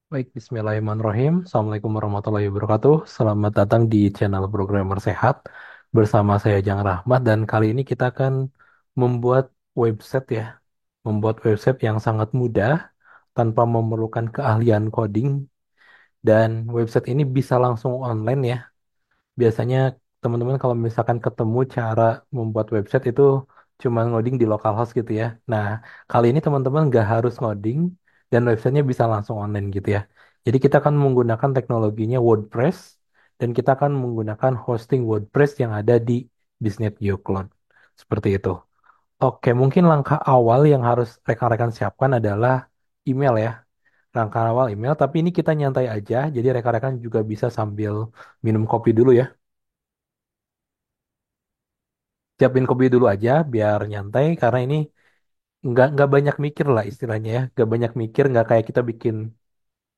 Baik, Bismillahirrahmanirrahim. Assalamualaikum warahmatullahi wabarakatuh. Selamat datang di channel Programmer Sehat. Bersama saya Jang Rahmat dan kali ini kita akan membuat website ya. Membuat website yang sangat mudah tanpa memerlukan keahlian coding dan website ini bisa langsung online ya. Biasanya teman-teman kalau misalkan ketemu cara membuat website itu cuma ngoding di localhost gitu ya. Nah, kali ini teman-teman nggak harus ngoding dan websitenya bisa langsung online gitu ya. Jadi kita akan menggunakan teknologinya WordPress dan kita akan menggunakan hosting WordPress yang ada di Biznet GeoCloud. Seperti itu. Oke, mungkin langkah awal yang harus rekan-rekan siapkan adalah email ya. Langkah awal email, tapi ini kita nyantai aja, jadi rekan-rekan juga bisa sambil minum kopi dulu ya. Siapin kopi dulu aja biar nyantai karena ini nggak banyak mikir lah istilahnya ya, nggak banyak mikir, nggak kayak kita bikin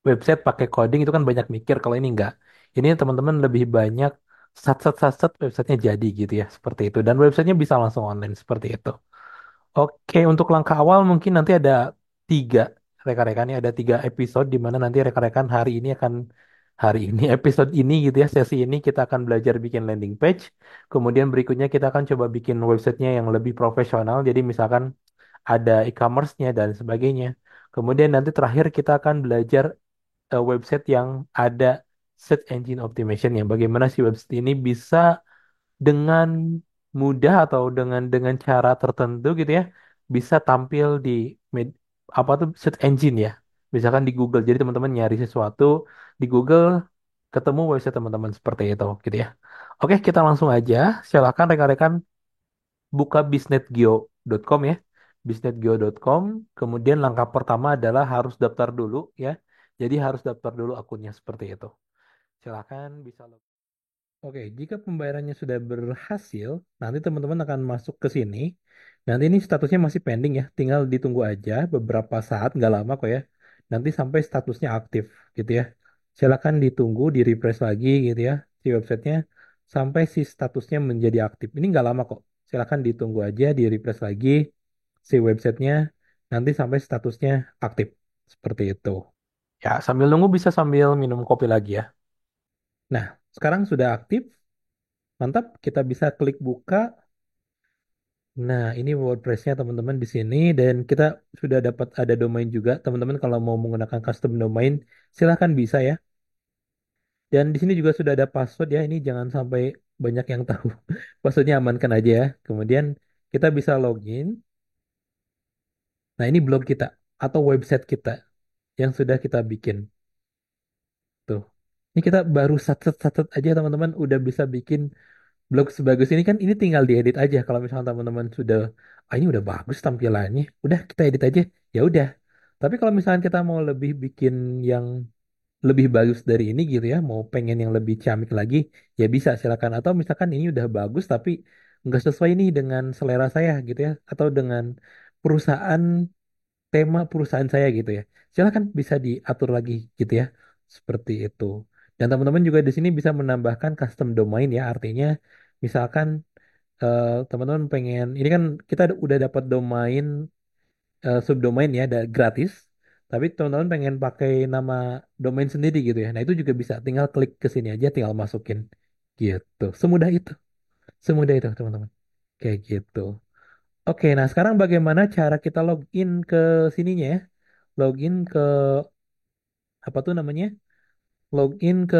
website pakai coding itu kan banyak mikir. Kalau ini nggak, ini teman-teman lebih banyak sat websitenya jadi gitu ya, seperti itu, dan websitenya bisa langsung online seperti itu. Oke, untuk langkah awal mungkin nanti ada tiga rekan-rekannya, ada tiga episode di mana nanti rekan-rekan hari ini episode ini gitu ya, sesi ini kita akan belajar bikin landing page. Kemudian berikutnya kita akan coba bikin websitenya yang lebih profesional. Jadi misalkan ada e-commerce-nya dan sebagainya. Kemudian nanti terakhir kita akan belajar website yang ada search engine optimization, yang bagaimana si website ini bisa dengan mudah atau dengan cara tertentu gitu ya bisa tampil di apa tuh search engine ya, misalkan di Google. Jadi teman-teman nyari sesuatu di Google ketemu website teman-teman seperti itu gitu ya. Oke, kita langsung aja. Silakan rekan-rekan buka bisnetgeo.com ya, bisnetgeo.com. Kemudian langkah pertama adalah harus daftar dulu ya, jadi harus daftar dulu akunnya seperti itu. Silakan bisa. Oke, jika pembayarannya sudah berhasil, nanti teman-teman akan masuk ke sini. Nanti ini statusnya masih pending ya, tinggal ditunggu aja beberapa saat, nggak lama kok ya. Nanti sampai statusnya aktif gitu ya. Silakan ditunggu, di refresh lagi gitu ya, si websitenya sampai si statusnya menjadi aktif. Ini nggak lama kok. Silakan ditunggu aja, di refresh lagi si websitenya, nanti sampai statusnya aktif. Seperti itu. Ya, sambil nunggu bisa sambil minum kopi lagi ya. Nah, sekarang sudah aktif. Mantap, kita bisa klik buka. Nah, ini WordPress-nya teman-teman di sini dan kita sudah dapat ada domain juga. Teman-teman kalau mau menggunakan custom domain, silahkan bisa ya. Dan di sini juga sudah ada password ya. Ini jangan sampai banyak yang tahu. Passwordnya amankan aja ya. Kemudian kita bisa login. Nah, ini blog kita atau website kita yang sudah kita bikin. Tuh. Ini kita baru sat aja teman-teman udah bisa bikin blog sebagus ini. Kan ini tinggal diedit aja. Kalau misalnya teman-teman sudah, ah ini udah bagus tampilannya, udah kita edit aja, ya udah. Tapi kalau misalnya kita mau lebih bikin yang lebih bagus dari ini gitu ya, mau pengen yang lebih ciamik lagi, ya bisa silakan. Atau misalkan ini udah bagus tapi nggak sesuai nih dengan selera saya gitu ya, atau dengan perusahaan tema perusahaan saya gitu ya. Silakan bisa diatur lagi gitu ya. Seperti itu. Dan teman-teman juga di sini bisa menambahkan custom domain ya. Artinya misalkan teman-teman pengen ini kan kita udah dapat domain subdomain ya gratis. Tapi teman-teman pengen pakai nama domain sendiri gitu ya. Nah, itu juga bisa. Tinggal klik ke sini aja, tinggal masukin gitu. Semudah itu. Semudah itu, teman-teman. Kayak gitu. Oke, nah sekarang bagaimana cara kita login ke sininya ya? Login ke apa tuh namanya? Login ke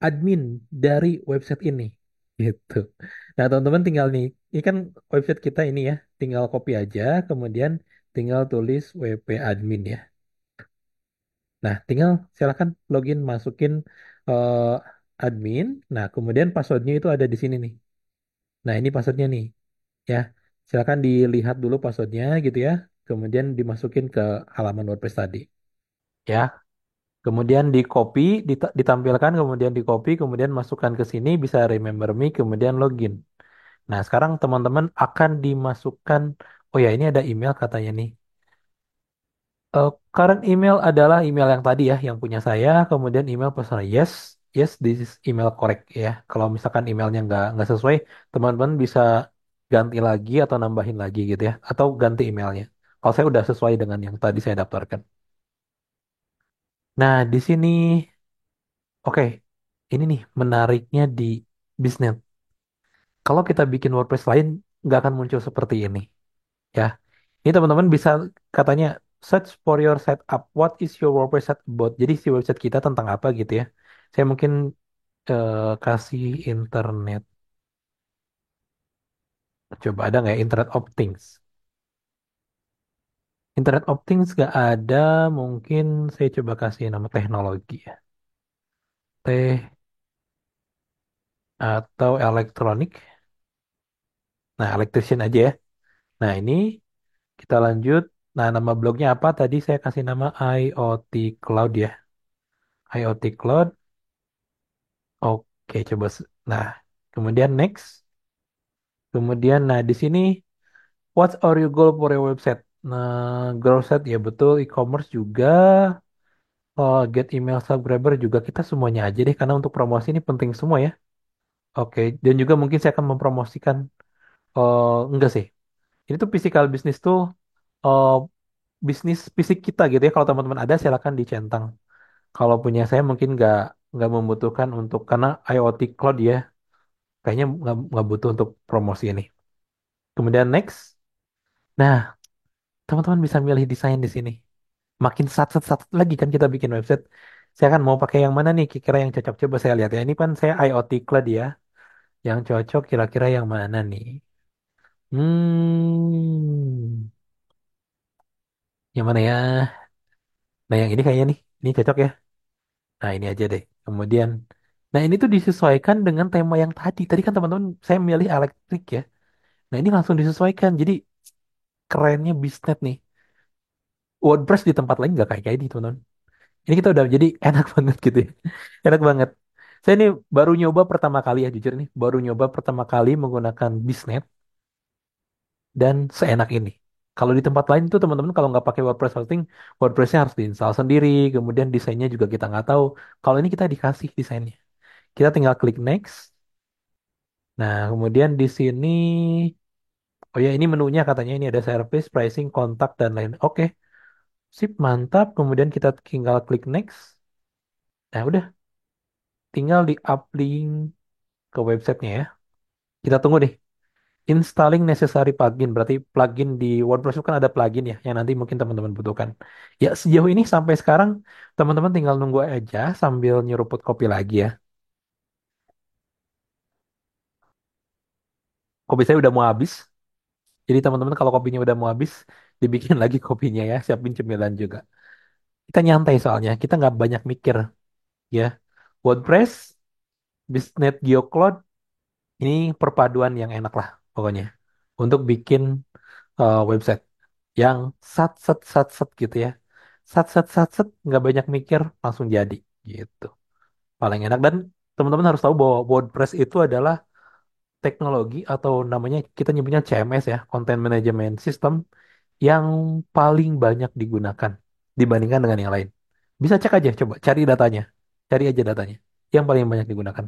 admin dari website ini. Gitu. Nah, teman-teman tinggal nih, ini kan website kita ini ya, tinggal copy aja, kemudian tinggal tulis WP admin ya. Nah, tinggal silakan login, masukin eh, admin. Nah, kemudian passwordnya itu ada di sini nih. Nah, ini passwordnya nih, ya. Silakan dilihat dulu passwordnya gitu ya. Kemudian dimasukin ke halaman WordPress tadi. Ya, kemudian di copy, ditampilkan, kemudian di copy, kemudian masukkan ke sini, bisa remember me, kemudian login. Nah, sekarang teman-teman akan dimasukkan, oh ya, ini ada email katanya nih. Current email adalah email yang tadi ya, yang punya saya, kemudian email personal. Yes, yes, this is email correct ya. Kalau misalkan emailnya nggak sesuai, teman-teman bisa ganti lagi atau nambahin lagi gitu ya, atau ganti emailnya. Kalau saya udah sesuai dengan yang tadi saya daftarkan. Nah, di sini, oke, ini nih menariknya di bisnet. Kalau kita bikin WordPress lain, nggak akan muncul seperti ini, ya. Ini teman-teman bisa katanya search for your setup. What is your WordPress site about? Jadi si website kita tentang apa gitu ya. Saya mungkin kasih internet. Coba ada nggak ya Internet of Things? Internet of Things nggak ada. Mungkin saya coba kasih nama teknologi ya. Teh atau elektronik. Nah, electrician aja ya. Nah, ini kita lanjut. Nah, nama blognya apa? Tadi saya kasih nama IoT Cloud ya. IoT Cloud. Oke, coba. Nah, kemudian next. Kemudian, nah di sini, what are your goal for your website? Nah, growth set ya betul, e-commerce juga, get email subscriber juga kita semuanya aja deh, karena untuk promosi ini penting semua ya. Oke, dan juga mungkin saya akan mempromosikan, enggak sih, ini tuh physical business tuh, uh, bisnis fisik kita gitu ya. Kalau teman-teman ada silakan dicentang. Kalau punya saya mungkin nggak membutuhkan untuk karena IoT Cloud ya, kayaknya nggak butuh untuk promosi ini. Kemudian next. Nah, teman-teman bisa milih desain di sini. Makin sat lagi kan kita bikin website. Saya kan mau pakai yang mana nih kira-kira yang cocok. Coba saya lihat ya. Ini kan saya IoT Cloud ya. Yang cocok kira-kira yang mana nih? Hmm, yang mana ya? Nah, yang ini kayaknya nih. Ini cocok ya. Nah, ini aja deh. Kemudian, nah ini tuh disesuaikan dengan tema yang tadi. Tadi kan teman-teman saya milih elektrik ya. Nah, ini langsung disesuaikan. Jadi kerennya Bisnet nih. WordPress di tempat lain nggak kayak ini, teman-teman. Ini kita udah jadi enak banget gitu ya. Enak banget. Saya ini baru nyoba pertama kali ya, jujur nih. Baru nyoba pertama kali menggunakan Bisnet dan seenak ini. Kalau di tempat lain tuh teman-teman kalau nggak pakai WordPress hosting, WordPressnya harus diinstal sendiri. Kemudian desainnya juga kita nggak tahu. Kalau ini kita dikasih desainnya. Kita tinggal klik next. Nah, kemudian di sini, oh ya ini menunya katanya ini ada service, pricing, kontak, dan lain. Oke, sip, mantap. Kemudian kita tinggal klik next. Nah, udah, tinggal di uplink ke websitenya ya. Kita tunggu deh. Installing necessary plugin. Berarti plugin di WordPress itu kan ada plugin ya, yang nanti mungkin teman-teman butuhkan. Ya, sejauh ini sampai sekarang, teman-teman tinggal nunggu aja sambil nyeruput kopi lagi ya. Kopi saya udah mau habis. Jadi teman-teman kalau kopinya udah mau habis, dibikin lagi kopinya ya. Siapin cemilan juga. Kita nyantai soalnya. Kita nggak banyak mikir ya. WordPress, Biznet GeoCloud, ini perpaduan yang enak lah pokoknya. Untuk bikin website yang sat set gitu ya. Sat set nggak banyak mikir langsung jadi gitu. Paling enak dan teman-teman harus tahu bahwa WordPress itu adalah teknologi atau namanya kita nyebutnya CMS ya, Content Management System yang paling banyak digunakan dibandingkan dengan yang lain. Bisa cek aja, coba cari datanya. Cari aja datanya. Yang paling banyak digunakan.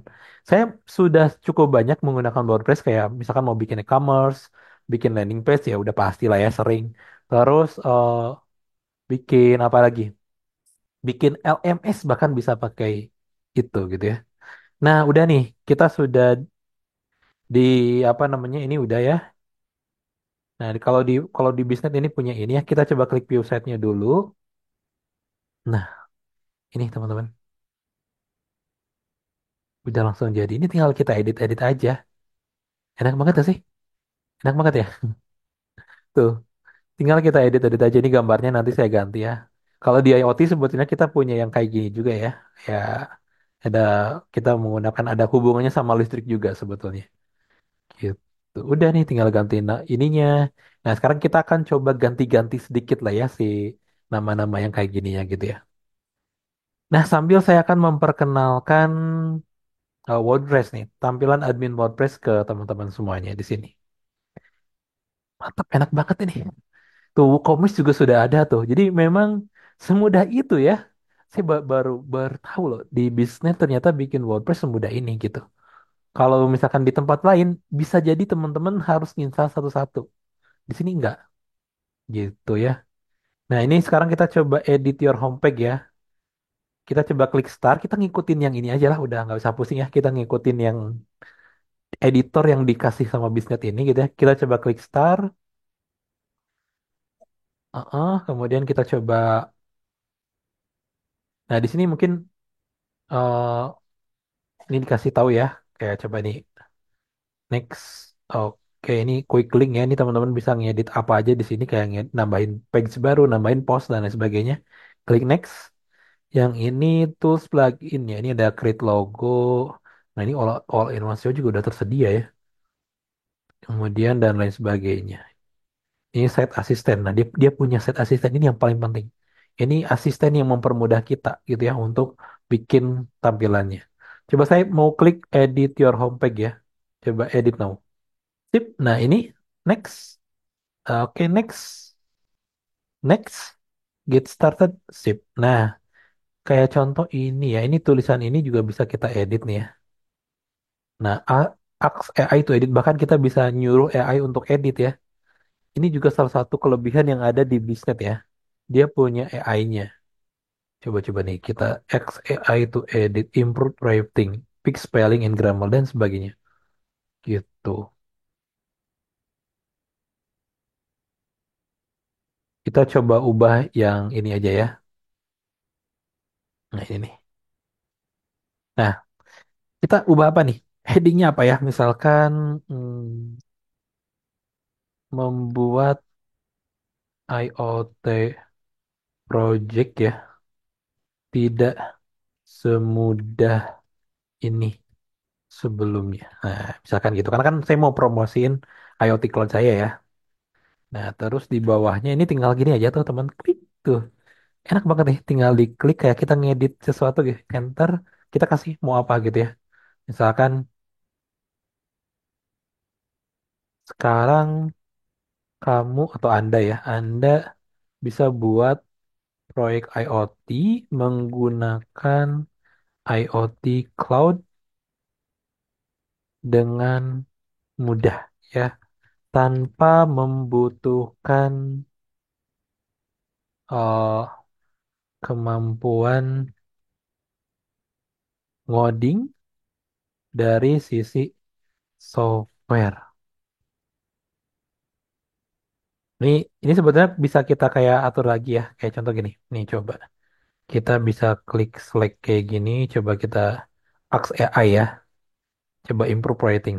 Saya sudah cukup banyak menggunakan WordPress kayak misalkan mau bikin e-commerce, bikin landing page ya udah pasti lah ya sering. Terus bikin apa lagi? Bikin LMS bahkan bisa pakai itu gitu ya. Nah, udah nih, kita sudah di apa namanya ini udah ya. Nah, kalau di bisnis ini punya ini ya, kita coba klik view site-nya dulu. Nah, ini teman-teman, udah langsung jadi. Ini tinggal kita edit-edit aja. Enak banget gak sih? Enak banget ya. Tuh, tinggal kita edit-edit aja ini gambarnya nanti saya ganti ya. Kalau di IoT sebetulnya kita punya yang kayak gini juga ya. Ya, ada kita menggunakan ada hubungannya sama listrik juga sebetulnya. Gitu. Udah nih tinggal ganti ininya. Nah, sekarang kita akan coba ganti-ganti sedikit lah ya si nama-nama yang kayak gininya gitu ya. Nah, sambil saya akan memperkenalkan WordPress nih, tampilan admin WordPress ke teman-teman semuanya di sini. Mantap, enak banget ini. Tuh, WooCommerce juga sudah ada tuh. Jadi memang semudah itu ya. Saya baru tahu loh di bisnis ternyata bikin WordPress semudah ini gitu. Kalau misalkan di tempat lain bisa jadi teman-teman harus install satu-satu. Di sini enggak gitu ya. Nah, ini sekarang kita coba edit your homepage ya. Kita coba klik start, kita ngikutin yang ini aja lah, udah nggak usah pusing ya. Kita ngikutin yang editor yang dikasih sama Bisnet ini gitu ya. Kita coba klik start, kemudian kita coba. Nah di sini mungkin ini dikasih tahu ya, kayak coba nih next. Oke, ini quick link ya. Ini teman-teman bisa ngedit apa aja di sini, kayak nambahin page baru, nambahin post dan lain sebagainya. Klik next. Yang ini tools plugin ya. Ini ada create logo. Nah ini all in one SEO juga udah tersedia ya. Kemudian dan lain sebagainya. Ini set asisten. Nah dia dia punya set asisten ini yang paling penting. Ini asisten yang mempermudah kita gitu ya untuk bikin tampilannya. Coba saya mau klik edit your homepage ya. Coba edit now. Sip. Nah ini next. Oke next. Next. Get started. Sip. Nah kayak contoh ini ya. Ini tulisan ini juga bisa kita edit nih ya. Nah, Ask AI to edit, bahkan kita bisa nyuruh AI untuk edit ya. Ini juga salah satu kelebihan yang ada di Bisnet ya. Dia punya AI-nya. Coba-coba nih kita ask AI to edit, improve writing, fix spelling and grammar dan sebagainya. Gitu. Kita coba ubah yang ini aja ya. Nah, ini nih. Nah, kita ubah apa nih? Headingnya apa ya? Misalkan membuat IoT project ya tidak semudah ini sebelumnya. Nah, misalkan gitu. Karena kan saya mau promosiin IoT Cloud saya ya. Nah, terus di bawahnya ini tinggal gini aja tuh teman. Klik tuh. Enak banget nih. Tinggal diklik kayak kita ngedit sesuatu gitu. Enter. Kita kasih mau apa gitu ya. Misalkan sekarang kamu atau Anda ya. Anda bisa buat proyek IoT menggunakan IoT Cloud dengan mudah ya. Tanpa membutuhkan eh, kemampuan ngoding dari sisi software. Ini ini sebetulnya bisa kita kayak atur lagi ya, kayak contoh gini. Nih coba kita bisa klik select kayak gini, coba kita ask AI ya, coba improve rating.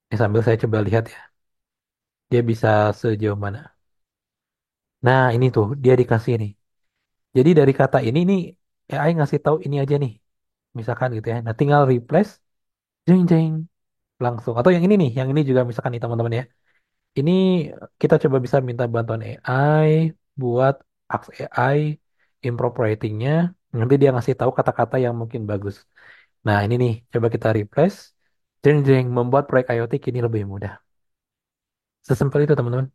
Ini sambil saya coba lihat ya, dia bisa sejauh mana. Nah ini tuh dia dikasih nih. Jadi dari kata ini nih AI ngasih tahu ini aja nih, misalkan gitu ya. Nah tinggal replace, jeng jeng langsung. Atau yang ini nih, yang ini juga misalkan nih teman-teman ya. Ini kita coba bisa minta bantuan AI buat ask AI improve ratingnya. Nanti dia ngasih tahu kata-kata yang mungkin bagus. Nah ini nih, coba kita replace. Jeng jeng membuat proyek IoT kini lebih mudah. Sesimpel itu teman-teman.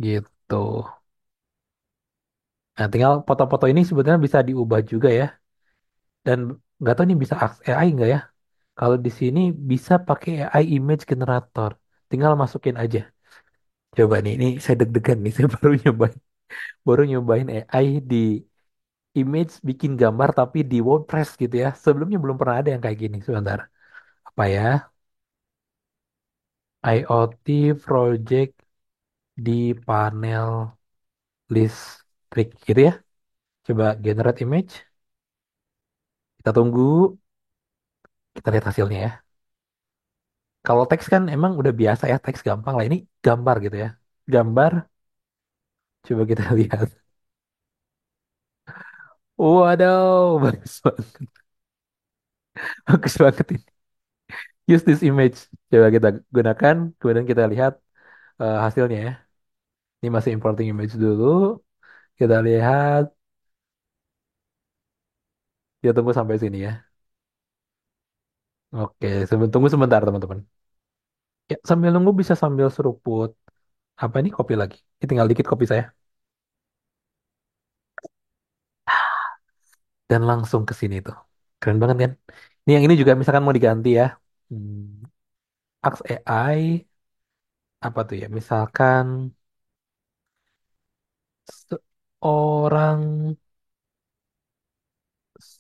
Gitu. Nah tinggal foto-foto ini sebetulnya bisa diubah juga ya. Dan nggak tahu ini bisa ask AI nggak ya. Kalau di sini bisa pakai AI image generator. Tinggal masukin aja. Coba nih, ini saya deg-degan nih. Saya baru nyobain AI di image bikin gambar tapi di WordPress gitu ya. Sebelumnya belum pernah ada yang kayak gini. Sebentar. Apa ya? IoT project di panel listrik gitu ya. Coba generate image. Kita tunggu. Kita lihat hasilnya ya. Kalau teks kan emang udah biasa ya. Teks gampang lah. Ini gambar gitu ya. Gambar. Coba kita lihat. Waduh. Bagus banget. Bagus banget ini. Use this image. Coba kita gunakan. Kemudian kita lihat hasilnya ya. Ini masih importing image dulu. Kita lihat. Dia tunggu sampai sini ya. Oke, tunggu sebentar teman-teman. Ya, sambil nunggu bisa sambil seruput. Apa ini kopi lagi? Ini tinggal dikit kopi saya. Dan langsung ke sini tuh. Keren banget kan? Ini yang ini juga misalkan mau diganti ya. Ask AI. Apa tuh ya? Misalkan seorang.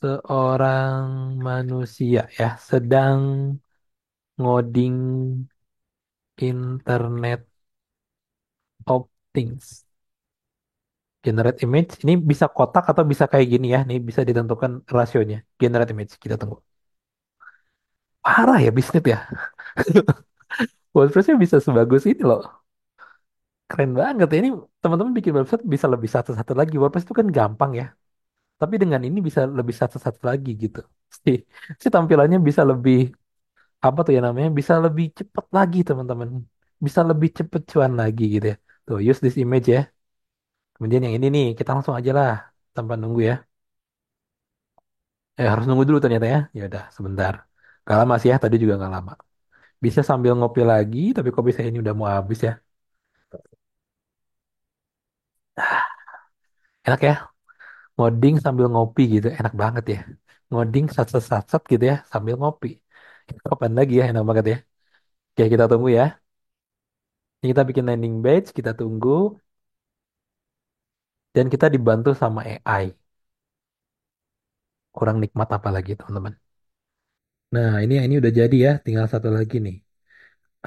Seorang manusia ya sedang ngoding Internet of Things. Generate image ini bisa kotak atau bisa kayak gini ya. Ini bisa ditentukan rasionya. Generate image kita tunggu. Parah ya bisnis ya. WordPressnya bisa sebagus ini loh. Keren banget ya. Ini teman-teman bikin website bisa lebih satu-satu lagi. WordPress itu kan gampang ya. Tapi dengan ini bisa lebih satu-satu lagi gitu. Si, si tampilannya bisa lebih apa tuh ya namanya? Bisa lebih cepet lagi teman-teman. Bisa lebih cepet cuan lagi gitu ya. Tuh use this image ya. Kemudian yang ini nih kita langsung aja lah tanpa nunggu ya. Harus nunggu dulu ternyata ya. Ya udah sebentar. Gak lama sih ya. Tadi juga gak lama. Bisa sambil ngopi lagi. Tapi kopi saya ini udah mau habis ya. Enak ya. Ngoding sambil ngopi gitu. Enak banget ya. Ngoding sat-sat gitu ya. Sambil ngopi. Kapan lagi ya. Enak banget ya. Oke kita tunggu ya. Ini kita bikin landing page. Kita tunggu. Dan kita dibantu sama AI. Kurang nikmat apa lagi teman-teman. Nah ini udah jadi ya. Tinggal satu lagi nih.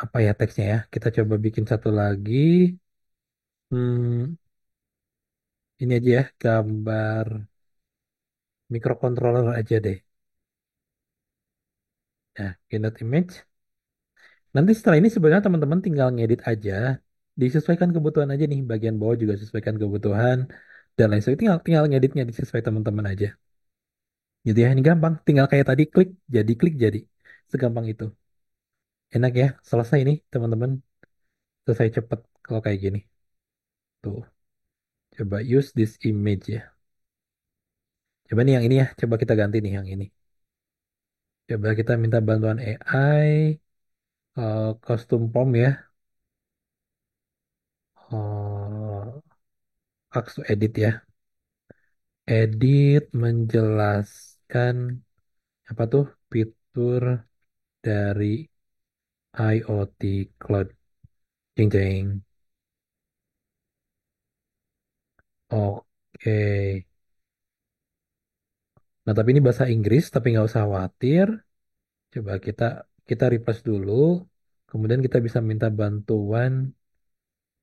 Apa ya teksnya ya. Kita coba bikin satu lagi. Hmm, ini aja ya. Gambar microcontroller aja deh. Nah, Keynote image. Nanti setelah ini sebenarnya teman-teman tinggal ngedit aja, disesuaikan kebutuhan aja nih. Bagian bawah juga sesuaikan kebutuhan dan lain sebagainya. Tinggal tinggal ngeditnya disesuaikan teman-teman aja. Gitu ya, ini gampang. Tinggal kayak tadi klik jadi. Segampang itu. Enak ya, selesai nih teman-teman. Selesai cepet kalau kayak gini. Tuh, coba use this image ya. Coba nih yang ini ya, coba kita ganti nih yang ini. Coba kita minta bantuan AI, custom prompt ya. Oh, ask to edit ya. Edit menjelaskan apa tuh fitur dari IoT Cloud. Jeng jeng. Oke. Nah tapi ini bahasa Inggris tapi nggak usah khawatir. Coba kita replace dulu. Kemudian kita bisa minta bantuan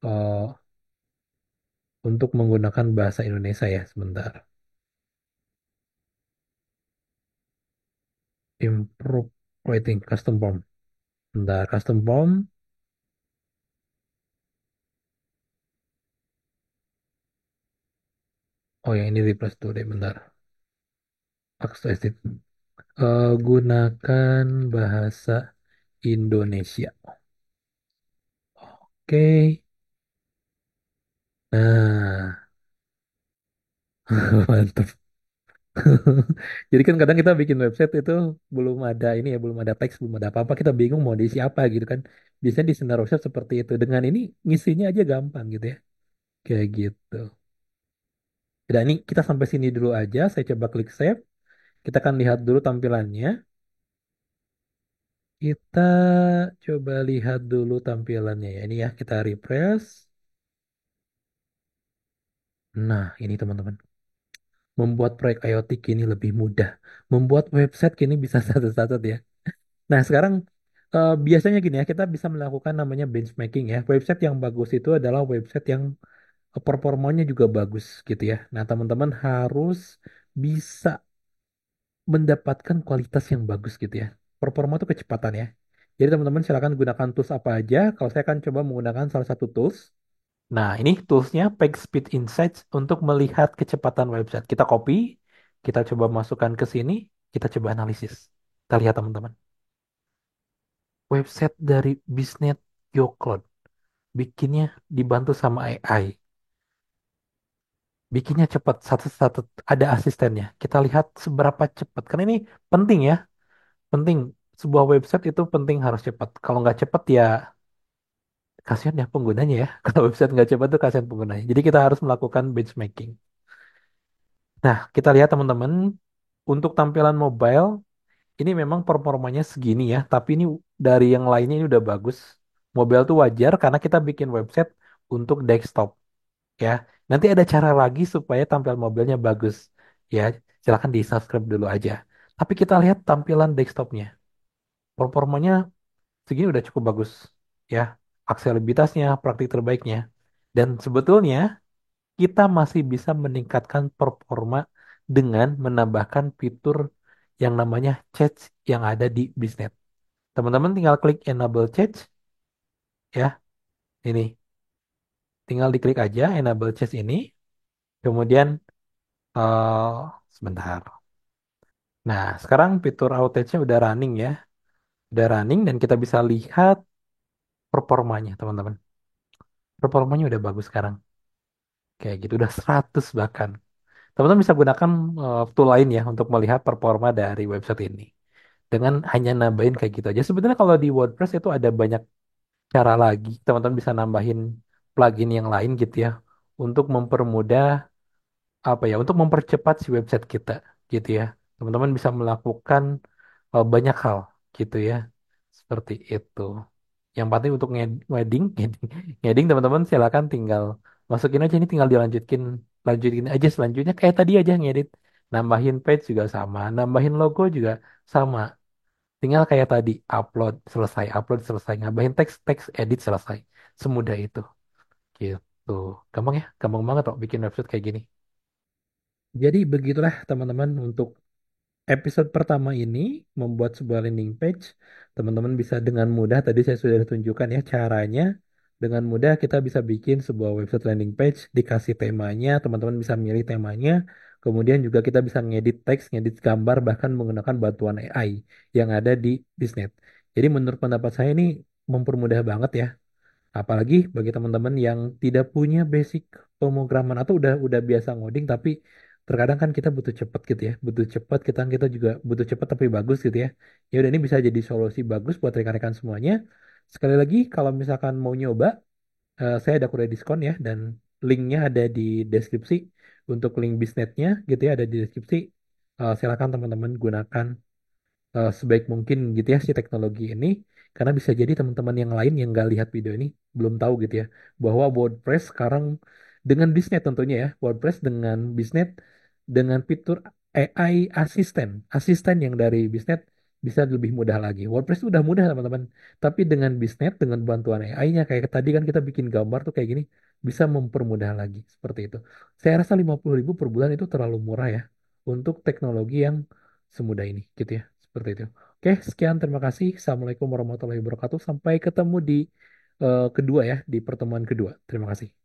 eh, untuk menggunakan bahasa Indonesia ya sebentar. Improve creating custom form. Bentar, custom form. Oh yang ini replace dulu deh bentar. Text to gunakan bahasa Indonesia. Oke. Nah, mantap. Jadi kan kadang kita bikin website itu belum ada ini ya, belum ada teks, belum ada apa-apa, kita bingung mau diisi apa gitu kan. Biasanya di Sendar Website seperti itu. Dengan ini ngisinya aja gampang gitu ya. Kayak gitu. Dan ini kita sampai sini dulu aja. Saya coba klik save. Kita akan lihat dulu tampilannya. Kita coba lihat dulu tampilannya ya. Ini ya, kita refresh. Nah, ini teman-teman. Membuat proyek IoT kini lebih mudah. Membuat website kini bisa satu-satu ya. Nah, sekarang biasanya gini ya, kita bisa melakukan namanya benchmarking ya. Website yang bagus itu adalah website yang performanya juga bagus gitu ya. Nah, teman-teman harus bisa mendapatkan kualitas yang bagus gitu ya. Performa itu kecepatan ya. Jadi teman-teman silakan gunakan tools apa aja. Kalau saya akan coba menggunakan salah satu tools. Nah, ini toolsnya PageSpeed Insights untuk melihat kecepatan website. Kita copy, kita coba masukkan ke sini, kita coba analisis. Kita lihat teman-teman. Website dari Biznet YoCloud. Bikinnya dibantu sama AI. Bikinnya cepat, satu-satu ada asistennya. Kita lihat seberapa cepat. Karena ini penting ya, penting. Sebuah website itu penting harus cepat. Kalau nggak cepat ya kasihan ya penggunanya ya. Kalau website nggak cepat tuh kasihan penggunanya. Jadi kita harus melakukan benchmarking. Nah, kita lihat teman-teman, untuk tampilan mobile, ini memang performanya segini ya, tapi ini dari yang lainnya ini udah bagus. Mobile tuh wajar karena kita bikin website untuk desktop ya. Nanti ada cara lagi supaya tampilan mobilnya bagus ya. Silahkan di subscribe dulu aja. Tapi kita lihat tampilan desktopnya. Performanya segini udah cukup bagus ya. Aksesibilitasnya, praktik terbaiknya. Dan sebetulnya kita masih bisa meningkatkan performa dengan menambahkan fitur yang namanya chat yang ada di Bisnet. Teman-teman tinggal klik enable chat ya. Ini tinggal diklik aja enable chat ini. Kemudian sebentar. Nah, sekarang fitur outage-nya udah running ya. Udah running dan kita bisa lihat performanya, teman-teman. Performanya udah bagus sekarang. Kayak gitu, udah 100 bahkan. Teman-teman bisa gunakan tool lain ya untuk melihat performa dari website ini. Dengan hanya nambahin kayak gitu aja. Sebenarnya kalau di WordPress itu ada banyak cara lagi. Teman-teman bisa nambahin plugin yang lain gitu ya. Untuk mempermudah apa ya, untuk mempercepat si website kita gitu ya. Teman-teman bisa melakukan banyak hal gitu ya. Seperti itu. Yang pasti untuk wedding, ngeding teman-teman silakan tinggal masukin aja ini tinggal lanjutin aja selanjutnya kayak tadi aja ngedit. Nambahin page juga sama, nambahin logo juga sama. Tinggal kayak tadi upload selesai, nambahin teks teks edit selesai. Semudah itu gitu. Gampang ya, gampang banget kok bikin website kayak gini. Jadi begitulah teman-teman untuk episode pertama ini membuat sebuah landing page. Teman-teman bisa dengan mudah, tadi saya sudah tunjukkan ya caranya. Dengan mudah kita bisa bikin sebuah website landing page, dikasih temanya, teman-teman bisa milih temanya. Kemudian juga kita bisa ngedit teks, ngedit gambar, bahkan menggunakan bantuan AI yang ada di Bisnet. Jadi menurut pendapat saya ini mempermudah banget ya. Apalagi bagi teman-teman yang tidak punya basic pemrograman atau udah biasa ngoding tapi terkadang kan kita butuh cepat gitu ya, butuh cepat kita juga butuh cepat tapi bagus gitu ya. Ya udah ini bisa jadi solusi bagus buat rekan-rekan semuanya. Sekali lagi kalau misalkan mau nyoba, saya ada kode diskon ya dan linknya ada di deskripsi untuk link bisnetnya gitu ya ada di deskripsi. Silakan teman-teman gunakan sebaik mungkin gitu ya si teknologi ini karena bisa jadi teman-teman yang lain yang nggak lihat video ini belum tahu gitu ya bahwa WordPress sekarang dengan Bisnet tentunya ya WordPress dengan Bisnet dengan fitur AI asisten yang dari Bisnet bisa lebih mudah lagi. WordPress itu udah mudah teman-teman tapi dengan Bisnet dengan bantuan AI-nya kayak tadi kan kita bikin gambar tuh kayak gini bisa mempermudah lagi seperti itu. Saya rasa 50.000 per bulan itu terlalu murah ya untuk teknologi yang semudah ini gitu ya. Seperti itu. Oke, sekian terima kasih. Assalamualaikum warahmatullahi wabarakatuh. Sampai ketemu di kedua ya, di pertemuan kedua. Terima kasih.